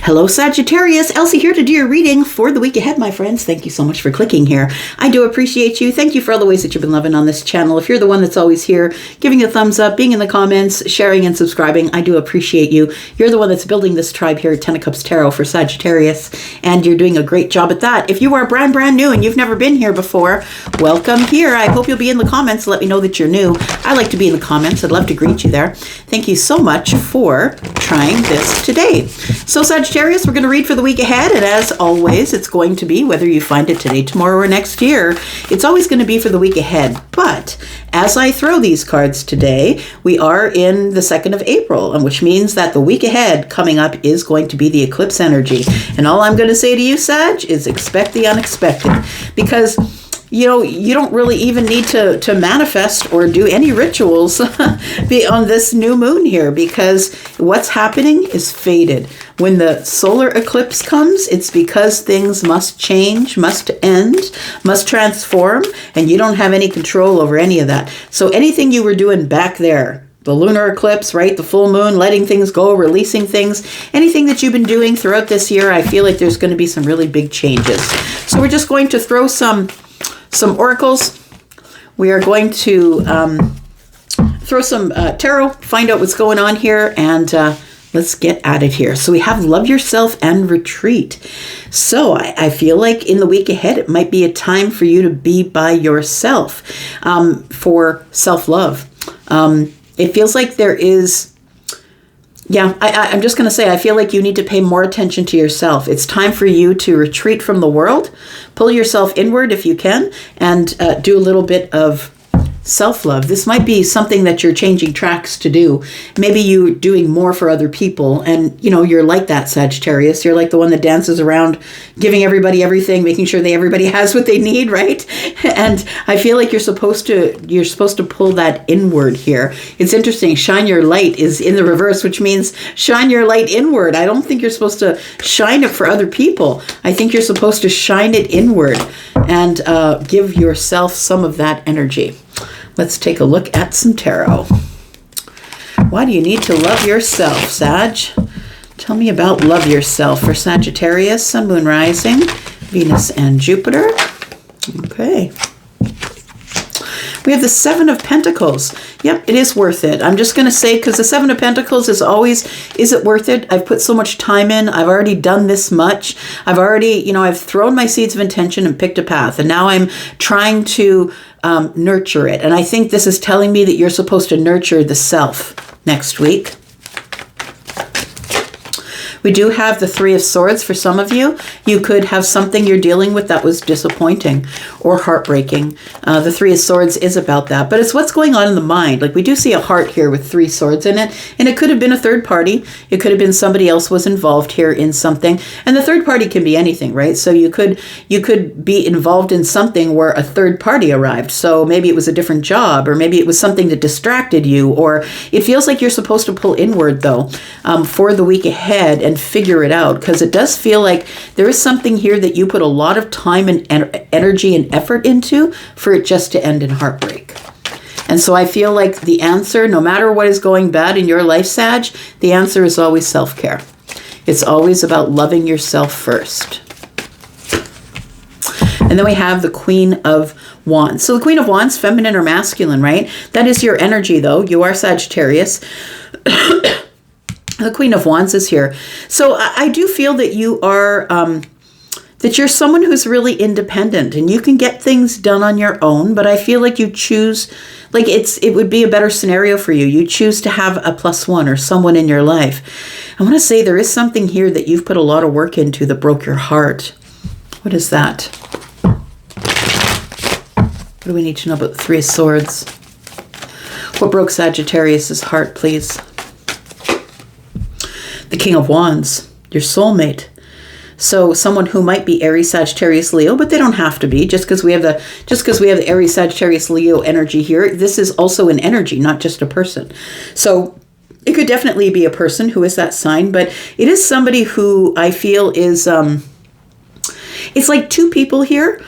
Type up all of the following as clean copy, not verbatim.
Hello, Sagittarius. Elsie here to do your reading for the week ahead, my friends. Thank you so much for clicking here. I do appreciate you. Thank you for all the ways that you've been loving on this channel. If you're the one that's always here, giving a thumbs up, being in the comments, sharing and subscribing, I do appreciate you. You're the one that's building this tribe here at Ten of Cups Tarot for Sagittarius, and you're doing a great job at that. If you are brand new and you've never been here before, welcome here. I hope you'll be in the comments to let me know that you're new. I like to be in the comments. I'd love to greet you there. Thank you so much for trying this today. So Sagittarius, we're going to read for the week ahead, and as always, it's going to be, whether you find it today, tomorrow, or next year, it's always going to be for the week ahead. But as I throw these cards today, we are in the 2nd of April, and which means that the week ahead coming up is going to be the eclipse energy. And all I'm going to say to you, Sag, is expect the unexpected, because you know, you don't really even need to manifest or do any rituals on this new moon here, because what's happening is fated. When the solar eclipse comes, it's because things must change, must end, must transform, and you don't have any control over any of that. So anything you were doing back there, the lunar eclipse, right? The full moon, letting things go, releasing things, anything that you've been doing throughout this year, I feel like there's going to be some really big changes. So we're just going to throw some oracles. We are going to throw some tarot, find out what's going on here, and let's get at it here. So we have love yourself and retreat. So I feel like in the week ahead, it might be a time for you to be by yourself for self-love. It feels like there is... Yeah, I'm just going to say, I feel like you need to pay more attention to yourself. It's time for you to retreat from the world, pull yourself inward if you can, and do a little bit of self-love. This might be something that you're changing tracks to do. Maybe you're doing more for other people, and you know, you're like that, Sagittarius. You're like the one that dances around giving everybody everything, making sure everybody has what they need, right? And I feel like you're supposed to pull that inward here. It's interesting. Shine your light is in the reverse, which means shine your light inward. I don't think you're supposed to shine it for other people. I think you're supposed to shine it inward and give yourself some of that energy. Let's take a look at some tarot. Why do you need to love yourself, Sag? Tell me about love yourself for Sagittarius, Sun, Moon, Rising, Venus, and Jupiter. Okay. We have the 7 of Pentacles. Yep, it is worth it. I'm just going to say, because the 7 of Pentacles is always, is it worth it? I've put so much time in. I've already done this much. I've already, I've thrown my seeds of intention and picked a path. And now I'm trying to nurture it. And I think this is telling me that you're supposed to nurture the self next week. We do have the 3 of Swords for some of you. You could have something you're dealing with that was disappointing or heartbreaking. The 3 of Swords is about that, but it's what's going on in the mind. Like, we do see a heart here with 3 swords in it, and it could have been a third party. It could have been somebody else was involved here in something, and the third party can be anything, right? So you could be involved in something where a third party arrived. So maybe it was a different job, or maybe it was something that distracted you, or it feels like you're supposed to pull inward though for the week ahead and figure it out, because it does feel like there is something here that you put a lot of time and energy and effort into for it just to end in heartbreak. And so I feel like the answer, no matter what is going bad in your life, Sag, the answer is always self-care. It's always about loving yourself first. And then we have the Queen of Wands. So the Queen of Wands, feminine or masculine, right? That is your energy though. You are Sagittarius. The Queen of Wands is here. So I do feel that you are, that you're someone who's really independent and you can get things done on your own, but I feel like you choose, like it would be a better scenario for you. You choose to have a +1 or someone in your life. I want to say there is something here that you've put a lot of work into that broke your heart. What is that? What do we need to know about the 3 of Swords? What broke Sagittarius's heart, please? The King of Wands, your soulmate. So someone who might be Aries, Sagittarius, Leo, but they don't have to be. Just because we have the Aries, Sagittarius, Leo energy here, this is also an energy, not just a person. So it could definitely be a person who is that sign, but it is somebody who I feel is, it's like 2 people here.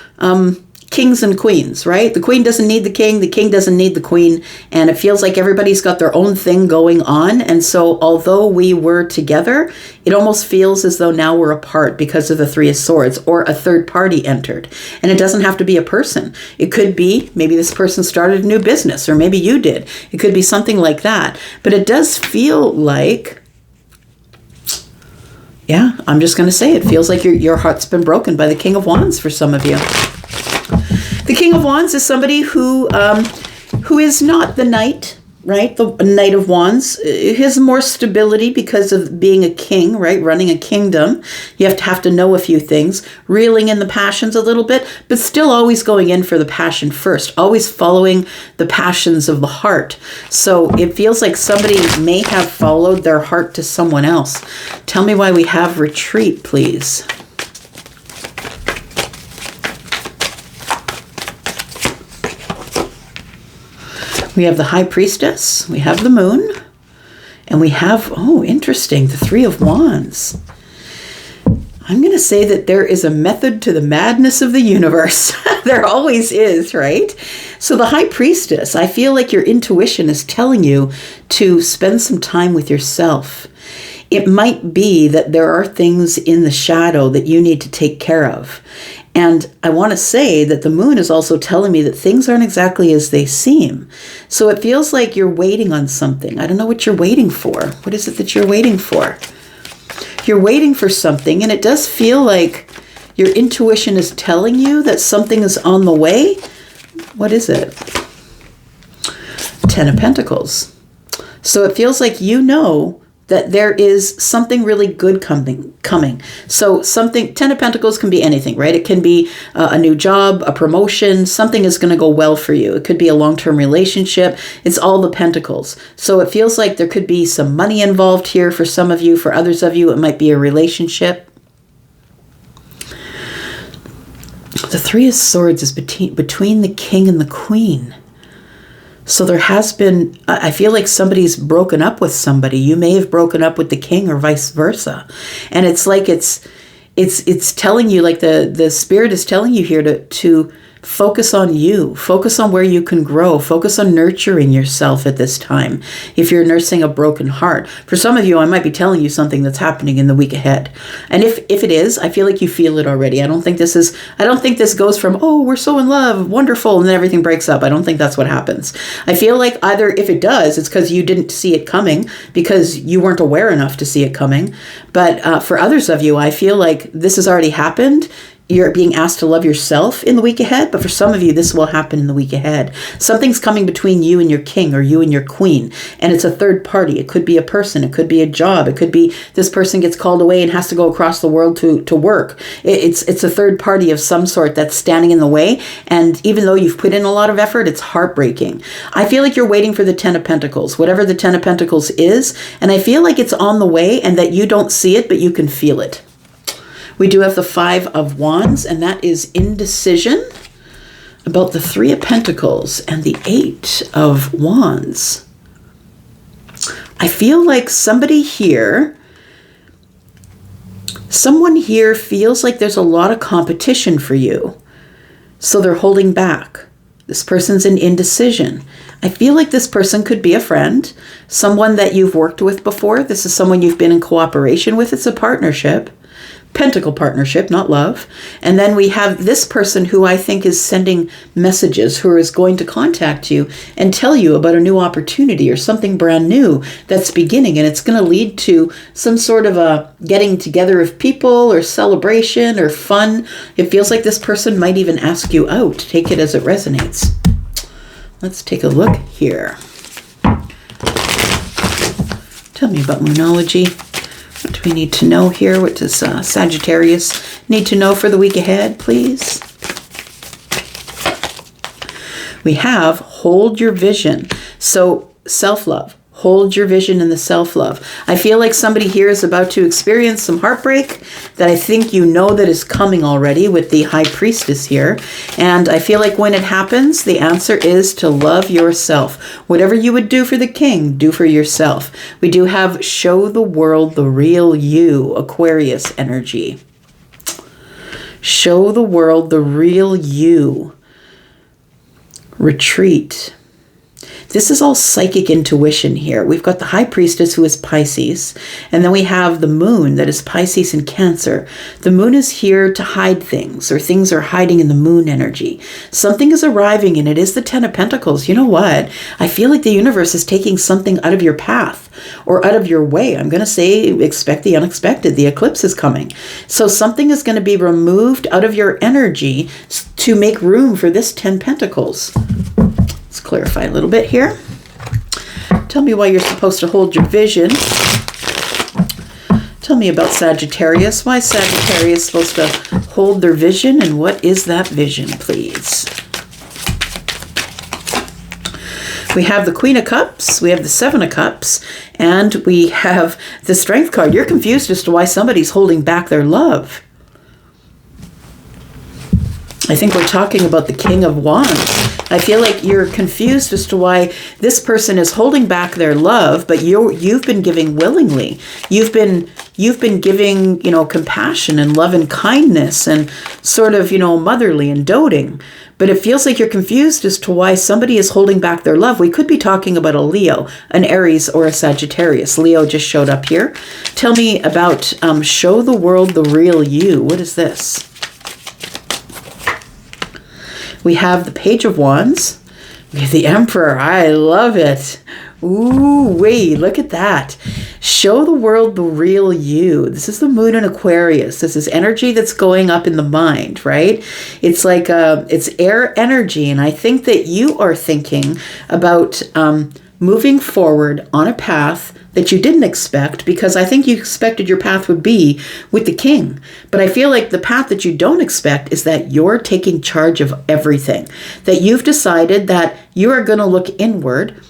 kings and queens, right? The queen doesn't need the king doesn't need the queen, and it feels like everybody's got their own thing going on. And so although we were together, it almost feels as though now we're apart because of the Three of Swords, or a third party entered. And it doesn't have to be a person. It could be maybe this person started a new business, or maybe you did. It could be something like that. But it does feel like, yeah, I'm just going to say it feels like your heart's been broken by the King of Wands for some of you. The King of Wands is somebody who is not the Knight, right? The Knight of Wands. He has more stability because of being a king, right? Running a kingdom. You have to know a few things, reeling in the passions a little bit, but still always going in for the passion first, always following the passions of the heart. So it feels like somebody may have followed their heart to someone else. Tell me why we have retreat, please. We have the High Priestess, we have the Moon, and we have, oh, interesting, the Three of Wands. I'm going to say that there is a method to the madness of the universe. There always is, right? So the High Priestess, I feel like your intuition is telling you to spend some time with yourself. It might be that there are things in the shadow that you need to take care of. And I want to say that the Moon is also telling me that things aren't exactly as they seem. So it feels like you're waiting on something. I don't know what you're waiting for. What is it that you're waiting for? You're waiting for something, and it does feel like your intuition is telling you that something is on the way. What is it? Ten of Pentacles. So it feels like you know that there is something really good coming. So something, Ten of Pentacles can be anything, right? It can be a new job, a promotion, something is going to go well for you. It could be a long-term relationship. It's all the Pentacles. So it feels like there could be some money involved here for some of you. For others of you, it might be a relationship. The Three of Swords is between the King and the Queen. So there has been, I feel like somebody's broken up with somebody. You may have broken up with the king or vice versa. And it's like it's telling you, like the spirit is telling you here to focus on you, focus on where you can grow, focus on nurturing yourself at this time. If you're nursing a broken heart, for some of you, I might be telling you something that's happening in the week ahead. And if it is, I feel like you feel it already. I don't think this goes from, oh, we're so in love, wonderful, and then everything breaks up. I don't think that's what happens. I feel like either if it does, it's because you didn't see it coming, because you weren't aware enough to see it coming. But for others of you, I feel like this has already happened. You're being asked to love yourself in the week ahead, but for some of you, this will happen in the week ahead. Something's coming between you and your king, or you and your queen, and it's a third party. It could be a person. It could be a job. It could be this person gets called away and has to go across the world to work. It's a third party of some sort that's standing in the way, and even though you've put in a lot of effort, it's heartbreaking. I feel like you're waiting for the Ten of Pentacles, whatever the Ten of Pentacles is, and I feel like it's on the way and that you don't see it, but you can feel it. We do have the Five of Wands, and that is indecision about the Three of Pentacles and the Eight of Wands. I feel like someone here feels like there's a lot of competition for you. So they're holding back. This person's in indecision. I feel like this person could be a friend, someone that you've worked with before. This is someone you've been in cooperation with. It's a partnership. Pentacle partnership, not love. And then we have this person who I think is sending messages, who is going to contact you and tell you about a new opportunity or something brand new that's beginning. And it's going to lead to some sort of a getting together of people or celebration or fun. It feels like this person might even ask you out. Take it as it resonates. Let's take a look here. Tell me about Moonology. What do we need to know here? What does Sagittarius need to know for the week ahead, please? We have hold your vision. So self-love. Hold your vision in the self-love. I feel like somebody here is about to experience some heartbreak that I think you know that is coming already with the High Priestess here. And I feel like when it happens, the answer is to love yourself. Whatever you would do for the king, do for yourself. We do have show the world the real you, Aquarius energy. Show the world the real you. retreat. This is all psychic intuition here. We've got the High Priestess, who is Pisces, and then we have the Moon, that is Pisces and Cancer. The Moon is here to hide things, or things are hiding in the Moon energy. Something is arriving, and it is the Ten of Pentacles. You know what? I feel like the universe is taking something out of your path, or out of your way. I'm going to say, expect the unexpected. The eclipse is coming. So something is going to be removed out of your energy to make room for this 10 Pentacles. Let's clarify a little bit here. Tell me why you're supposed to hold your vision. Tell me about Sagittarius. Why is Sagittarius supposed to hold their vision, and what is that vision, please? We have the Queen of Cups, we have the Seven of Cups, and we have the Strength card. You're confused as to why somebody's holding back their love. I think we're talking about the King of Wands. I feel like you're confused as to why this person is holding back their love, but you've been giving willingly. You've been giving, compassion and love and kindness and sort of, motherly and doting. But it feels like you're confused as to why somebody is holding back their love. We could be talking about a Leo, an Aries, or a Sagittarius. Leo just showed up here. Tell me about show the world the real you. What is this? We have the Page of Wands. We have the Emperor. I love it. Ooh, wait, look at that. Show the world the real you. This is the Moon in Aquarius. This is energy that's going up in the mind, right? It's like it's air energy. And I think that you are thinking about moving forward on a path that you didn't expect, because I think you expected your path would be with the King. But I feel like the path that you don't expect is that you're taking charge of everything. That you've decided that you are going to look inward,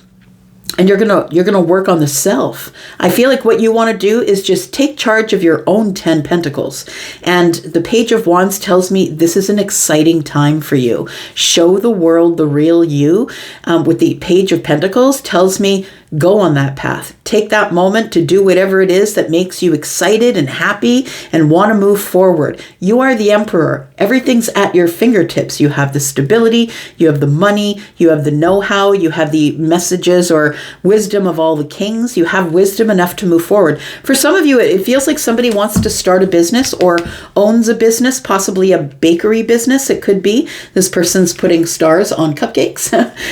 and you're gonna work on the self. I feel like what you want to do is just take charge of your own 10 Pentacles. And the Page of Wands tells me this is an exciting time for you. Show the world the real you. With the Page of Pentacles tells me go on that path. Take that moment to do whatever it is that makes you excited and happy and want to move forward. You are the Emperor. Everything's at your fingertips. You have the stability, you have the money, you have the know-how, you have the messages or wisdom of all the kings. You have wisdom enough to move forward. For some of you, it feels like somebody wants to start a business or owns a business, possibly a bakery business. It could be. This person's putting stars on cupcakes.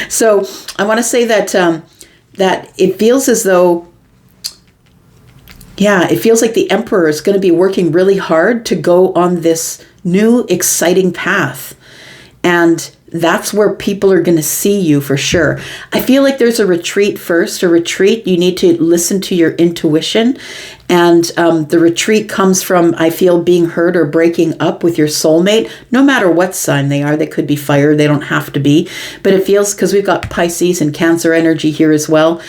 So I want to say that that it feels as though, it feels like the Emperor is going to be working really hard to go on this new exciting path. And that's where people are going to see you for sure. I feel like there's a retreat first. A retreat, you need to listen to your intuition. And the retreat comes from, I feel, being hurt or breaking up with your soulmate, no matter what sign they are. They could be fire, they don't have to be. But it feels, because we've got Pisces and Cancer energy here as well.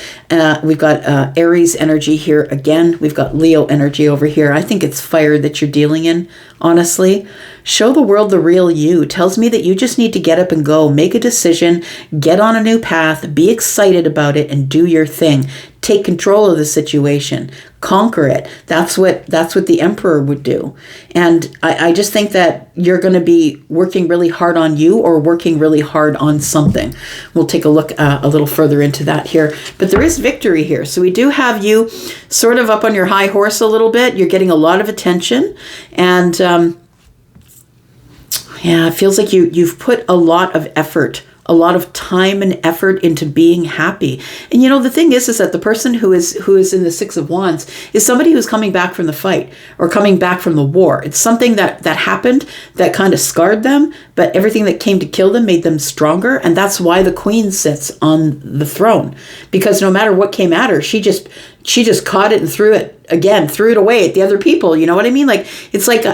We've got Aries energy here again. We've got Leo energy over here. I think it's fire that you're dealing in, honestly. Show the world the real you. Tells me that you just need to get up and go, make a decision, get on a new path, be excited about it, and do your thing. Take control of the situation, conquer it. That's what the Emperor would do. And I just think that you're going to be working really hard on you, or working really hard on something. We'll take a look a little further into that here. But there is victory here. So we do have you sort of up on your high horse a little bit. You're getting a lot of attention. And it feels like you've put a lot of effort, a lot of time and effort into being happy. And the thing is that the person who is in the Six of Wands is somebody who's coming back from the fight or coming back from the war. It's something that happened that kind of scarred them, but everything that came to kill them made them stronger. And that's why the Queen sits on the throne, because no matter what came at her, she just caught it and threw it away at the other people. You know what I mean? Like, it's like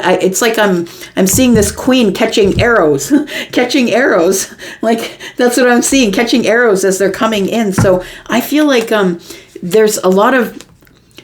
I'm seeing this Queen catching arrows, like that's what I'm seeing, catching arrows as they're coming in. So I feel like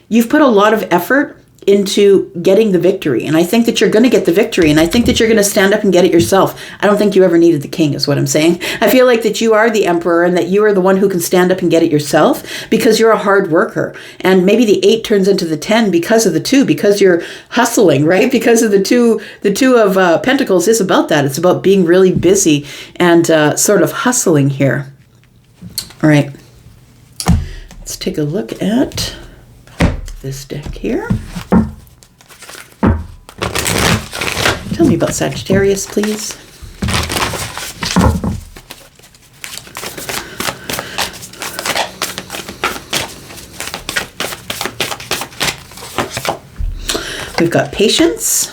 you've put a lot of effort into getting the victory. And I think that you're going to get the victory. And I think that you're going to stand up and get it yourself. I don't think you ever needed the king, is what I'm saying. I feel like that you are the emperor and that you are the one who can stand up and get it yourself because you're a hard worker. And maybe the 8 turns into the 10 because of the 2, because you're hustling, right? Because of the two of Pentacles is about that. It's about being really busy and sort of hustling here. All right. Let's take a look at this deck here. Tell me about Sagittarius, please. We've got patience.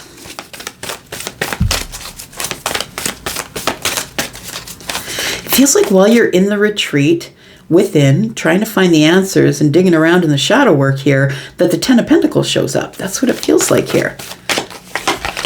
It feels like while you're in the retreat, within, trying to find the answers and digging around in the shadow work here, that the 10 of Pentacles shows up. That's what it feels like here.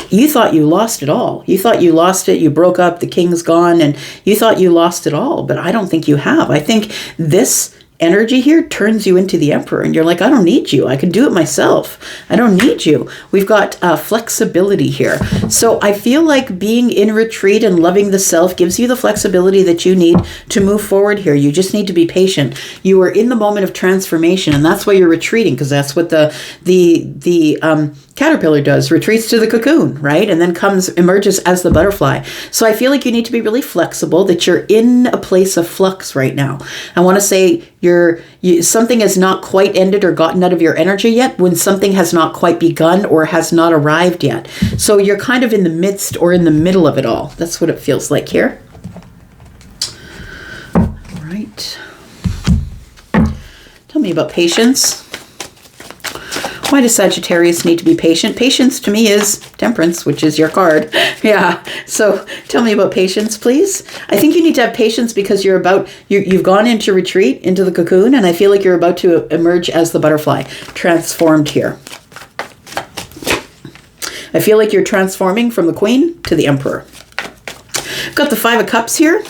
You thought you lost it all. You thought you lost it. You broke up. The king's gone. And you thought you lost it all. But I don't think you have. I think this energy here turns you into the emperor. And you're like, I don't need you. I can do it myself. I don't need you. We've got flexibility here. So I feel like being in retreat and loving the self gives you the flexibility that you need to move forward here. You just need to be patient. You are in the moment of transformation. And that's why you're retreating, because that's what the caterpillar does, retreats to the cocoon, right? And then emerges as the butterfly. So I feel like you need to be really flexible, that you're in a place of flux right now. I want to say something has not quite ended or gotten out of your energy yet when something has not quite begun or has not arrived yet. So you're kind of in the midst or in the middle of it all. That's what it feels like here. All right. Tell me about patience. Why does Sagittarius need to be patient? Patience to me is Temperance, which is your card. Yeah. So tell me about patience, please. I think you need to have patience because you've gone into retreat, into the cocoon, and I feel like you're about to emerge as the butterfly, transformed here. I feel like you're transforming from the Queen to the Emperor. Got the 5 of Cups here.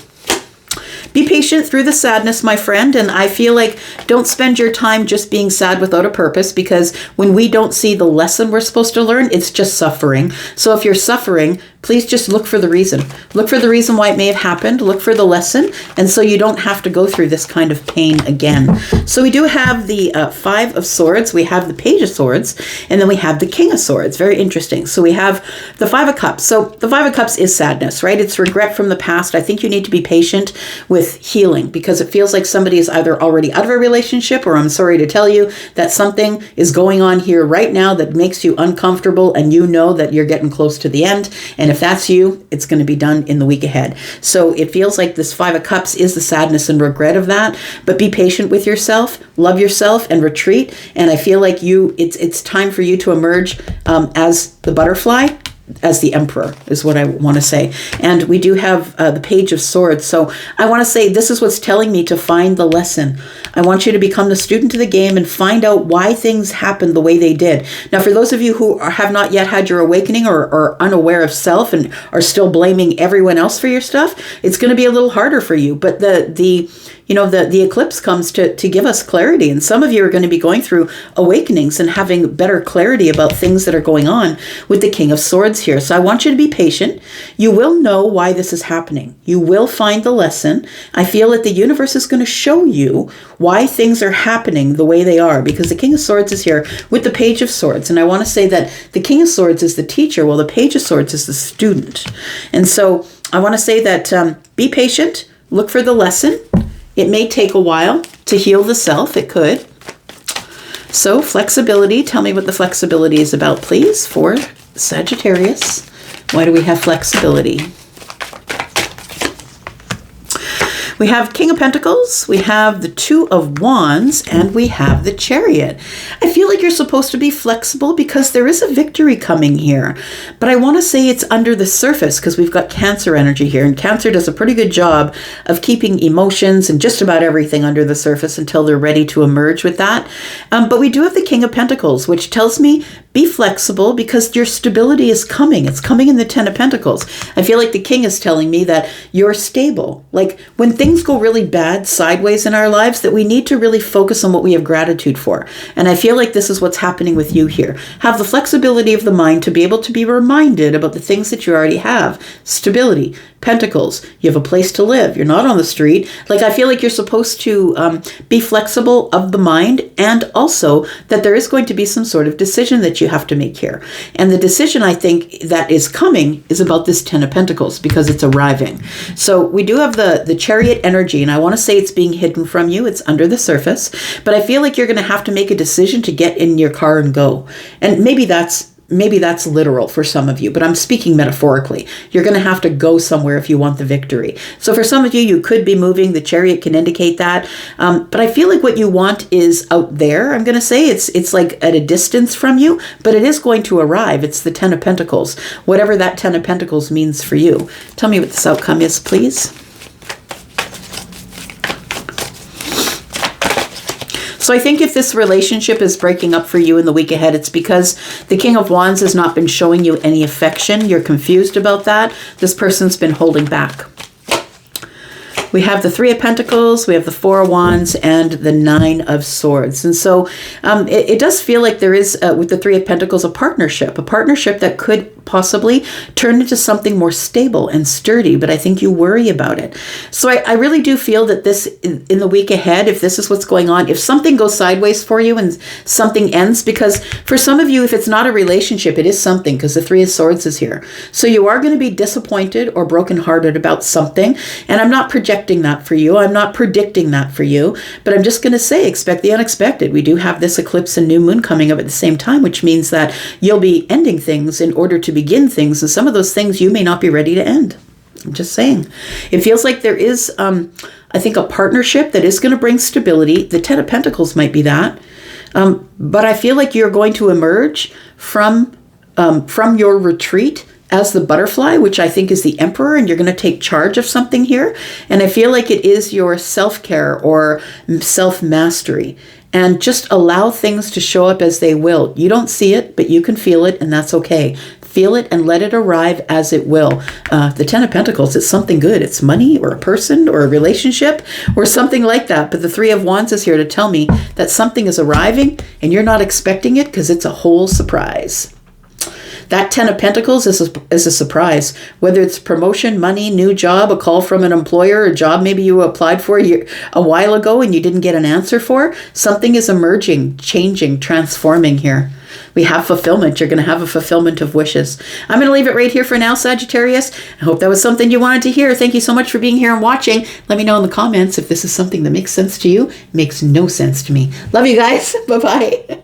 Be patient through the sadness, my friend, and I feel like don't spend your time just being sad without a purpose, because when we don't see the lesson we're supposed to learn, it's just suffering. So if you're suffering, please just look for the reason. Look for the reason why it may have happened. Look for the lesson, and so you don't have to go through this kind of pain again. So we do have the 5 of Swords, we have the Page of Swords, and then we have the King of Swords. Very interesting. So we have the 5 of Cups. So the 5 of Cups is sadness, right? It's regret from the past. I think you need to be patient with healing, because it feels like somebody is either already out of a relationship, or I'm sorry to tell you that something is going on here right now that makes you uncomfortable, and you know that you're getting close to the end. And if that's you, it's going to be done in the week ahead. So it feels like this 5 of Cups is the sadness and regret of that, but be patient with yourself, love yourself, and retreat. And I feel like it's time for you to emerge as the butterfly, as the Emperor, is what I want to say. And we do have the Page of Swords. So I want to say this is what's telling me to find the lesson. I want you to become the student of the game and find out why things happened the way they did. Now, for those of you who have not yet had your awakening, or are unaware of self and are still blaming everyone else for your stuff, it's going to be a little harder for you. But the eclipse comes to give us clarity. And some of you are going to be going through awakenings and having better clarity about things that are going on with the King of Swords here. So I want you to be patient. You will know why this is happening. You will find the lesson. I feel that the universe is going to show you why things are happening the way they are, because the King of Swords is here with the Page of Swords. And I want to say that the King of Swords is the teacher, while the Page of Swords is the student. And so I want to say that be patient, look for the lesson. It may take a while to heal the self. It could. So flexibility. Tell me what the flexibility is about, please, for Sagittarius. Why do we have flexibility? We have King of Pentacles, we have the 2 of Wands, and we have the Chariot. I feel like you're supposed to be flexible because there is a victory coming here. But I want to say it's under the surface, because we've got Cancer energy here. And Cancer does a pretty good job of keeping emotions and just about everything under the surface until they're ready to emerge with that. But we do have the King of Pentacles, which tells me be flexible because your stability is coming. It's coming in the Ten of Pentacles. I feel like the King is telling me that you're stable. Like when things go really bad sideways in our lives, that we need to really focus on what we have gratitude for. And I feel like this is what's happening with you here. Have the flexibility of the mind to be able to be reminded about the things that you already have. Stability, Pentacles, you have a place to live. You're not on the street. Like I feel like you're supposed to be flexible of the mind, and also that there is going to be some sort of decision that you have to make here. And the decision I think that is coming is about this Ten of Pentacles because it's arriving. So we do have the Chariot energy, and I want to say it's being hidden from you. It's under the surface, but I feel like you're going to have to make a decision to get in your car and go. And maybe that's literal for some of you, but I'm speaking metaphorically. You're going to have to go somewhere if you want the victory. So for some of you, you could be moving. The Chariot can indicate that. But I feel like what you want is out there. I'm going to say it's like at a distance from you, but it is going to arrive. It's the Ten of Pentacles, whatever that Ten of Pentacles means for you. Tell me what this outcome is, please. So I think if this relationship is breaking up for you in the week ahead, it's because the King of Wands has not been showing you any affection. You're confused about that. This person's been holding back. We have the Three of Pentacles, we have the Four of Wands, and the Nine of Swords. And so it does feel like there is, with the Three of Pentacles, a partnership that could possibly turn into something more stable and sturdy, but I think you worry about it. So I really do feel that this, in the week ahead, if this is what's going on, if something goes sideways for you and something ends, because for some of you, if it's not a relationship, it is something, because the Three of Swords is here. So you are going to be disappointed or brokenhearted about something, and I'm not projecting that for you. I'm not predicting that for you, but I'm just going to say, expect the unexpected. We do have this eclipse and new moon coming up at the same time, which means that you'll be ending things in order to begin things, and some of those things you may not be ready to end. I'm just saying. It feels like there is, I think, a partnership that is going to bring stability. The Ten of Pentacles might be that, but I feel like you're going to emerge from your retreat as the butterfly, which I think is the Emperor, and you're going to take charge of something here. And I feel like it is your self-care or self-mastery. And just allow things to show up as they will. You don't see it, but you can feel it, and that's okay. Feel it and let it arrive as it will. The Ten of Pentacles, it's something good. It's money or a person or a relationship or something like that. But the Three of Wands is here to tell me that something is arriving and you're not expecting it because it's a whole surprise. That Ten of Pentacles is a surprise. Whether it's promotion, money, new job, a call from an employer, a job maybe you applied for a while ago and you didn't get an answer for, something is emerging, changing, transforming here. We have fulfillment. You're going to have a fulfillment of wishes. I'm going to leave it right here for now, Sagittarius. I hope that was something you wanted to hear. Thank you so much for being here and watching. Let me know in the comments if this is something that makes sense to you. It makes no sense to me. Love you guys. Bye-bye.